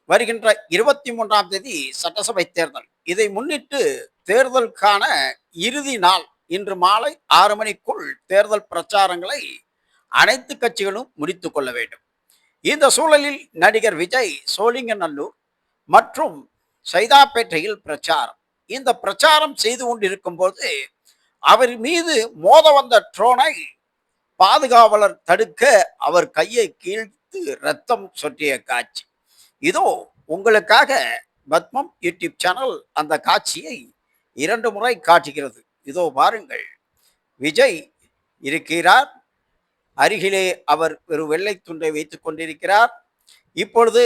வருகின்ற 23ஆம் தேதி சட்டசபை தேர்தல். இதை முன்னிட்டு தேர்தலுக்கான இறுதி நாள் இன்று மாலை 6 மணிக்குள் தேர்தல் பிரச்சாரங்களை அனைத்து கட்சிகளும் முடித்துக் கொள்ள வேண்டும். இந்த சூழலில் நடிகர் விஜய் சோழிங்கநல்லூர் மற்றும் சைதாப்பேட்டையில் பிரச்சாரம். இந்த பிரச்சாரம் செய்து கொண்டிருக்கும் போது அவர் மீது மோத வந்த ட்ரோனை பாதுகாவலர் தடுக்க அவர் கையை கீழ்த்து ரத்தம் சொட்டிய காட்சி. இதோ உங்களுக்காக பத்மம் யூடியூப் சேனல் அந்த காட்சியை 2 முறை காட்டுகிறது. இதோ பாருங்கள். விஜய் இருக்கிறார். அருகிலே அவர் ஒரு வெள்ளை துண்டை வைத்துக் கொண்டிருக்கிறார். இப்பொழுது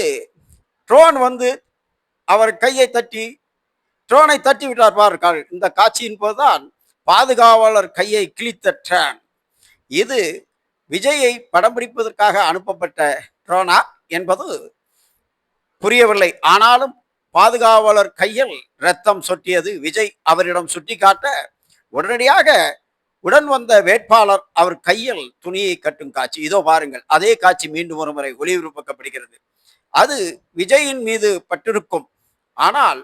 ட்ரோன் வந்து அவர் கையை தட்டி ட்ரோனை தட்டி விட்டார் பாருங்கள். இந்த காட்சியின் போதுதான் பாதுகாவலர் கையை கிழித்த ட்ரோன். இது விஜயை படம் பிடிப்பதற்காக அனுப்பப்பட்ட ட்ரோனா என்பது புரியவில்லை. ஆனாலும் பாதுகாவலர் கையில் ரத்தம் சொட்டியது. விஜய் அவரிடம் சுட்டிக்காட்ட உடனடியாக உடன் வந்த வேட்பாளர் அவர் கையில் துணியை கட்டும் காட்சி இதோ பாருங்கள். அதே காட்சி மீண்டும் ஒரு முறை ஒளிபரப்பப்படுகிறது. அது விஜயின் மீது பட்டிருக்கும். ஆனால்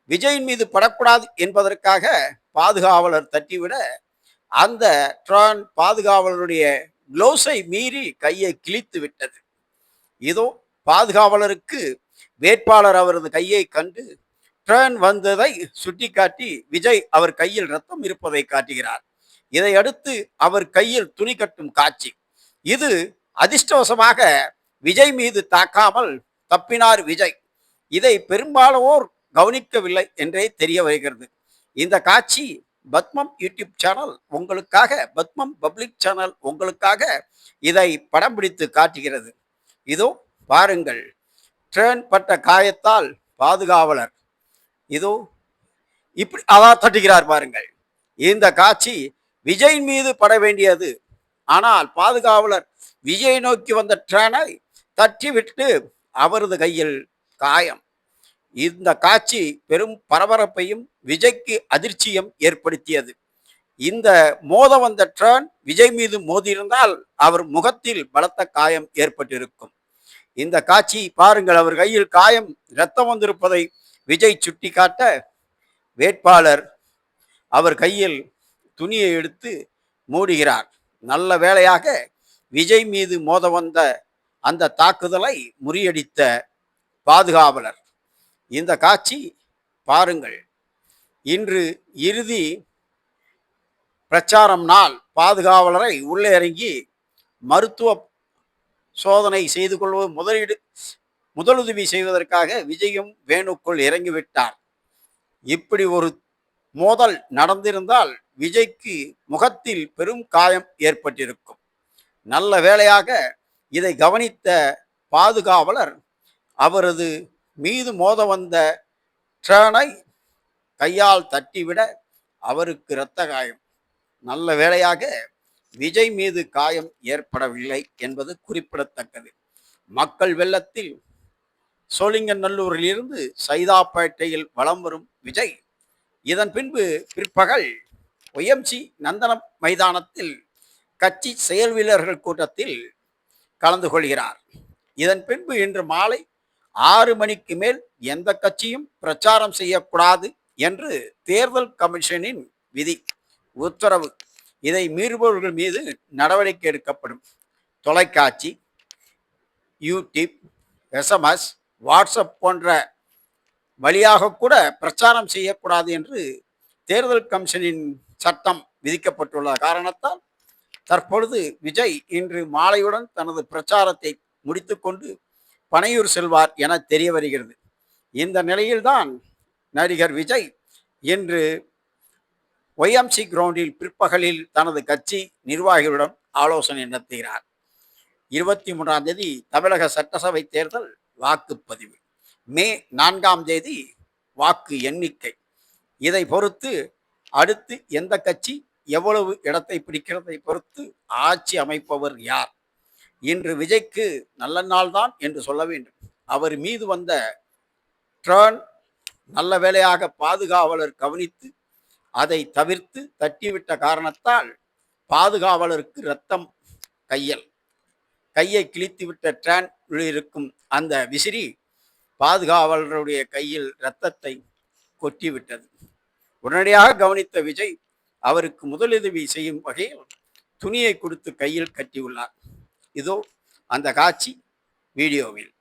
விஜயின் மீது படக்கூடாது என்பதற்காக பாதுகாவலர் தட்டிவிட அந்த ட்ரோன் பாதுகாவலருடைய க்ளோஸை மீறி கையை கிழித்து விட்டது. இதோ பாதுகாவலருக்கு வேட்பாளர் அவரது கையை கண்டு ட்ரோன் வந்ததை சுட்டிக்காட்டி விஜய் அவர் கையில் ரத்தம் இருப்பதை காட்டுகிறார். இதை அடுத்து அவர் கையில் துணி கட்டும் காட்சி. இது அதிர்ஷ்டவசமாக விஜய் மீது தாக்காமல் தப்பினார் விஜய். இதை பெரும்பாலோர் கவனிக்கவில்லை என்றே தெரிய வருகிறது. இந்த காட்சி பத்மம் யூடியூப் சேனல் உங்களுக்காக, பத்மம் பப்ளிக் சேனல் உங்களுக்காக இதை படம் பிடித்து காட்டுகிறது. இதோ பாருங்கள். ட்ரோன் பட்ட காயத்தால் பாதுகாவலர் இதோ இப்படி தட்டுகிறார் பாருங்கள். இந்த காட்சி விஜய் மீது பட வேண்டியது. ஆனால் பாதுகாவலர் விஜய் நோக்கி வந்த ட்ரோனை தட்டிவிட்டு அவரது கையில் காயம். இந்த காட்சி பெரும் பரபரப்பையும் விஜய்க்கு அதிர்ச்சியும் ஏற்படுத்தியது. இந்த மோத வந்த ட்ரோன் விஜய் மீது மோதியிருந்தால் அவர் முகத்தில் பலத்த காயம் ஏற்பட்டிருக்கும். இந்த காட்சி பாருங்கள். அவர் கையில் காயம், இரத்தம் வந்திருப்பதை விஜய் சுட்டி காட்ட வேட்பாளர் அவர் கையில் துணியை எடுத்து மூடுகிறார். நல்ல வேளையாக விஜய் மீது மோத வந்த அந்த தாக்குதலை முறியடித்த பாதுகாவலர். இந்த காட்சி பாருங்கள். இன்று இறுதி பிரச்சாரம் நாள். பாதுகாவலரை உள்ளே இறங்கி மருத்துவ சோதனை செய்து கொள்வது முதலுதவி செய்வதற்காக விஜயும் வேணுக்குள் இறங்கிவிட்டார். இப்படி ஒரு மோதல் நடந்திருந்தால் விஜய்க்கு முகத்தில் பெரும் காயம் ஏற்பட்டிருக்கும். நல்ல வேளையாக இதை கவனித்த பாதுகாவலர் அவரது மீது மோத வந்த ட்ரோனை கையால் தட்டிவிட அவருக்கு இரத்த காயம். நல்ல வேளையாக விஜய் மீது காயம் ஏற்படவில்லை என்பது குறிப்பிடத்தக்கது. மக்கள் வெள்ளத்தில் சோழிங்கநல்லூரில் இருந்து சைதாப்பேட்டையில் வலம் வரும் விஜய் இதன் பின்பு பிற்பகல் ஒய்எம்சி நந்தனம் மைதானத்தில் கட்சி செயல் வீரர்கள் கூட்டத்தில் கலந்து கொள்கிறார். இதன் பின்பு இன்று மாலை 6 மணிக்கு மேல் எந்த கட்சியும் பிரச்சாரம் செய்யக்கூடாது என்று தேர்தல் கமிஷனின் விதி உத்தரவு. இதை மீறுபவர்கள் மீது நடவடிக்கை எடுக்கப்படும். தொலைக்காட்சி, யூடியூப், எஸ்எம்எஸ், வாட்ஸ்அப் போன்ற வழியாக கூட பிரச்சாரம் செய்யக்கூடாது என்று தேர்தல் கமிஷனின் சட்டம் விதிக்கப்பட்டுள்ள காரணத்தால் தற்பொழுது விஜய் இன்று மாலையுடன் தனது பிரச்சாரத்தை முடித்துக்கொண்டு பனையூர் செல்வார் என தெரிய வருகிறது. இந்த நிலையில்தான் நடிகர் விஜய் இன்று ஒய்எம்சி கிரவுண்டில் பிற்பகலில் தனது கட்சி நிர்வாகிகளுடன் ஆலோசனை நடத்துகிறார். 23ஆம் தேதி தமிழக சட்டசபை தேர்தல் வாக்குப்பதிவு. மே 4ஆம் தேதி வாக்கு எண்ணிக்கை. இதை பொறுத்து அடுத்து எந்த கட்சி எவ்வளவு இடத்தை பிடிக்கிறதை பொறுத்து ஆட்சி அமைப்பவர் யார். இன்று விஜய்க்கு நல்ல நாள் தான் என்று சொல்ல வேண்டும். அவர் மீது வந்த ட்ரோன் நல்ல வேளையாக பாதுகாவலர் கவனித்து அதை தவிர்த்து தட்டிவிட்ட காரணத்தால் பாதுகாவலருக்கு இரத்தம் கையை கிழித்துவிட்ட ட்ரோன் இருக்கும் அந்த விசிறி பாதுகாவலருடைய கையில் இரத்தத்தை கொட்டிவிட்டது. உடனடியாக கவனித்த விஜய் அவருக்கு முதலுதவி செய்யும் வகையில் துணியை கொடுத்து கையில் கட்டியுள்ளார். இதோ அந்த காட்சி வீடியோவில்.